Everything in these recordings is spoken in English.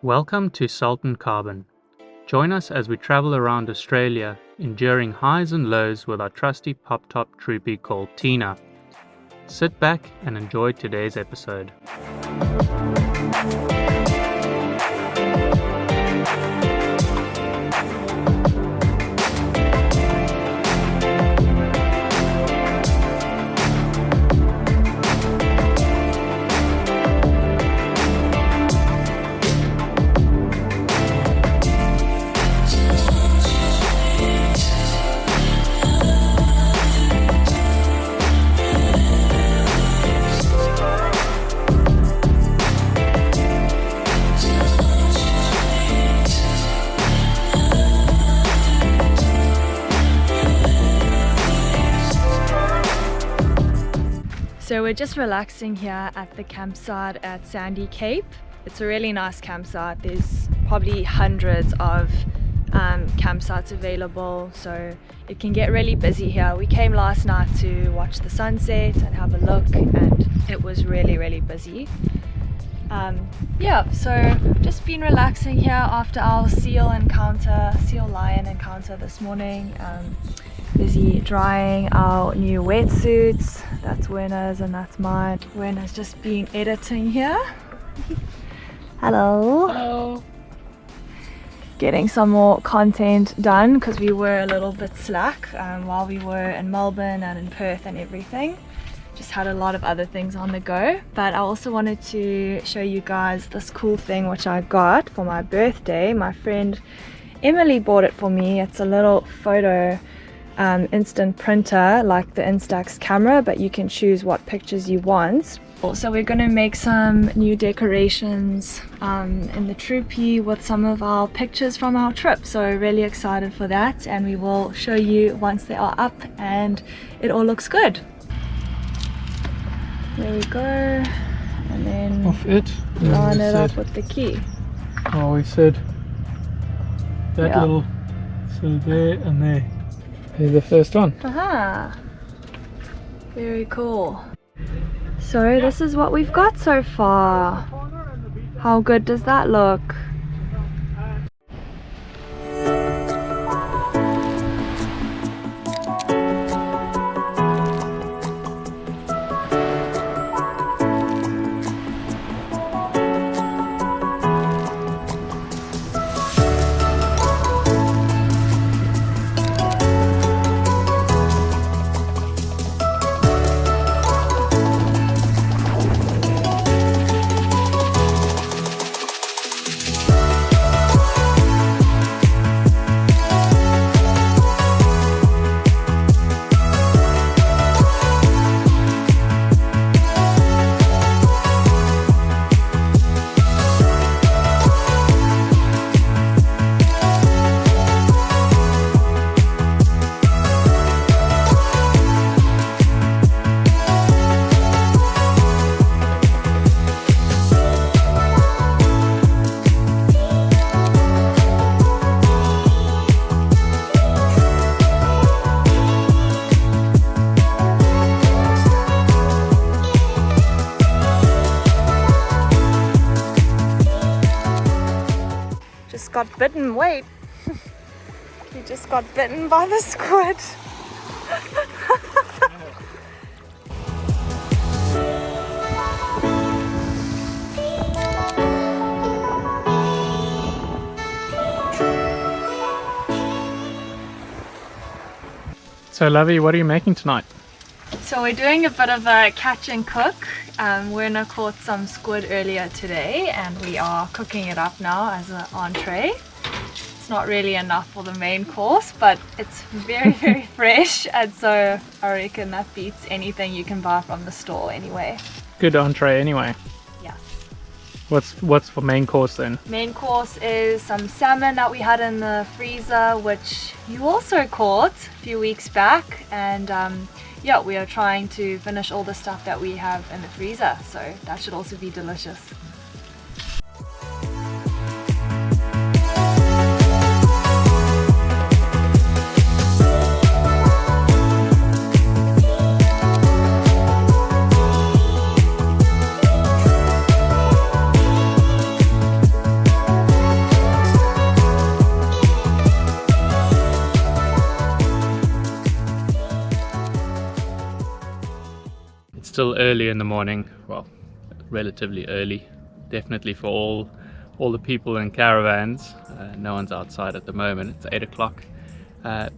Welcome to Salt and Carbon. Join us as we travel around Australia, enduring highs and lows with our trusty pop-top troopie called Tina. Sit back and enjoy today's episode. So we're just relaxing here at the campsite at Sandy Cape. It's a really nice campsite. There's probably hundreds of campsites available, so it can get really busy here. We came last night to watch the sunset and have a look, and it was really busy. So just been relaxing here after our seal lion encounter this morning. Busy drying our new wetsuits. That's Werner's and that's mine. Werner's just been editing here. Hello. Hello. Getting some more content done because we were a little bit slack while we were in Melbourne and in Perth and everything. Just had a lot of other things on the go, but I also wanted to show you guys this cool thing which I got for my birthday. My friend Emily bought it for me. It's a little photo instant printer like the Instax camera, but you can choose what pictures you want. So we're going to make some new decorations in the troopie with some of our pictures from our trip, so really excited for that, and we will show you once they are up and it all looks good. There we go, and then Off it. line it up with the key. Oh, we said that Yeah. little, so there and there. Here's the first one. Aha! Very cool. So this is what we've got so far. How good does that look? Got bitten. Wait, he just got bitten by the squid. So Lovey, what are you making tonight? So we're doing a bit of a catch and cook. Werner caught some squid earlier today and we are cooking it up now as an entree. It's not really enough for the main course, but it's very fresh, and so I reckon that beats anything you can buy from the store anyway. Good entree anyway. Yes. What's for main course then? Main course is some salmon that we had in the freezer, which you also caught a few weeks back, and yeah, we are trying to finish all the stuff that we have in the freezer, so that should also be delicious. still early in the morning, well, relatively early, definitely for all the people in caravans. No one's outside at the moment. It's 8 o'clock.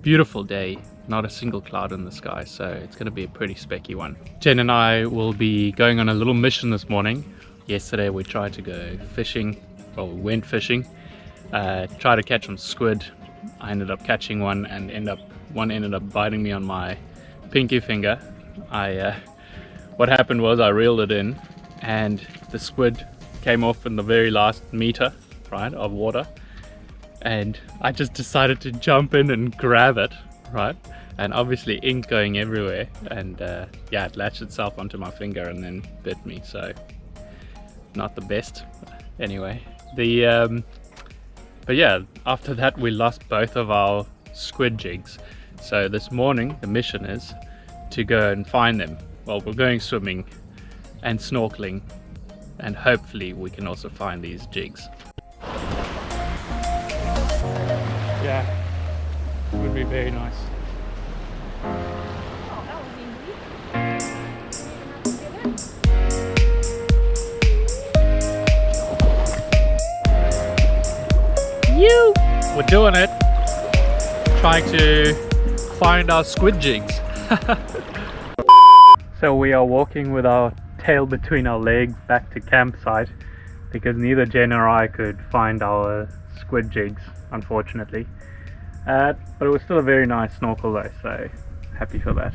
Beautiful day, not a single cloud in the sky, so it's going to be a pretty specky one. Jen and I will be going on a little mission this morning. Yesterday we tried to go fishing, well, we went fishing, tried to catch some squid. I ended up catching one and one ended up biting me on my pinky finger. What happened was I reeled it in and the squid came off in the very last meter, right, of water, and I just decided to jump in and grab it, right, and obviously ink going everywhere, and yeah, it latched itself onto my finger and then bit me, so not the best. Anyway, but yeah, after that we lost both of our squid jigs, so this morning the mission is to go and find them. Well, we're going swimming and snorkeling, and hopefully we can also find these jigs. Yeah, it would be very nice. Oh, that was easy. We're doing it. Trying to find our squid jigs. So we are walking with our tail between our legs back to campsite because neither Jen or I could find our squid jigs, unfortunately. But it was still a very nice snorkel though, so happy for that.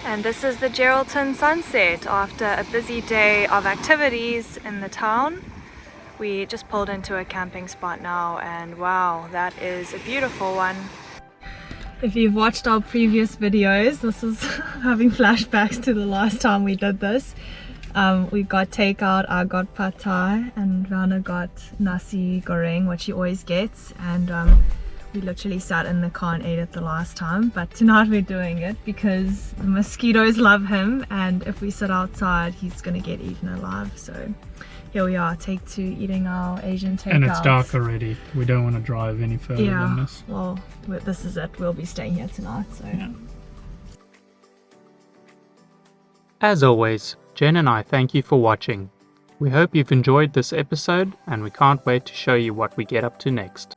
And this is the Geraldton sunset after a busy day of activities in the town. We just pulled into a camping spot now and wow, that is a beautiful one. If you've watched our previous videos, this is having flashbacks to the last time we did this. We got takeout, I got pad thai and Rana got nasi goreng, which she always gets, and we literally sat in the car and ate it the last time, but tonight we're doing it because the mosquitoes love him, and if we sit outside he's gonna get eaten alive. So here we are, take two, eating our Asian takeout. And it's dark already, we don't want to drive any further than this. Well, this is it, we'll be staying here tonight, so yeah. As always, Jen and I thank you for watching. We hope you've enjoyed this episode and we can't wait to show you what we get up to next.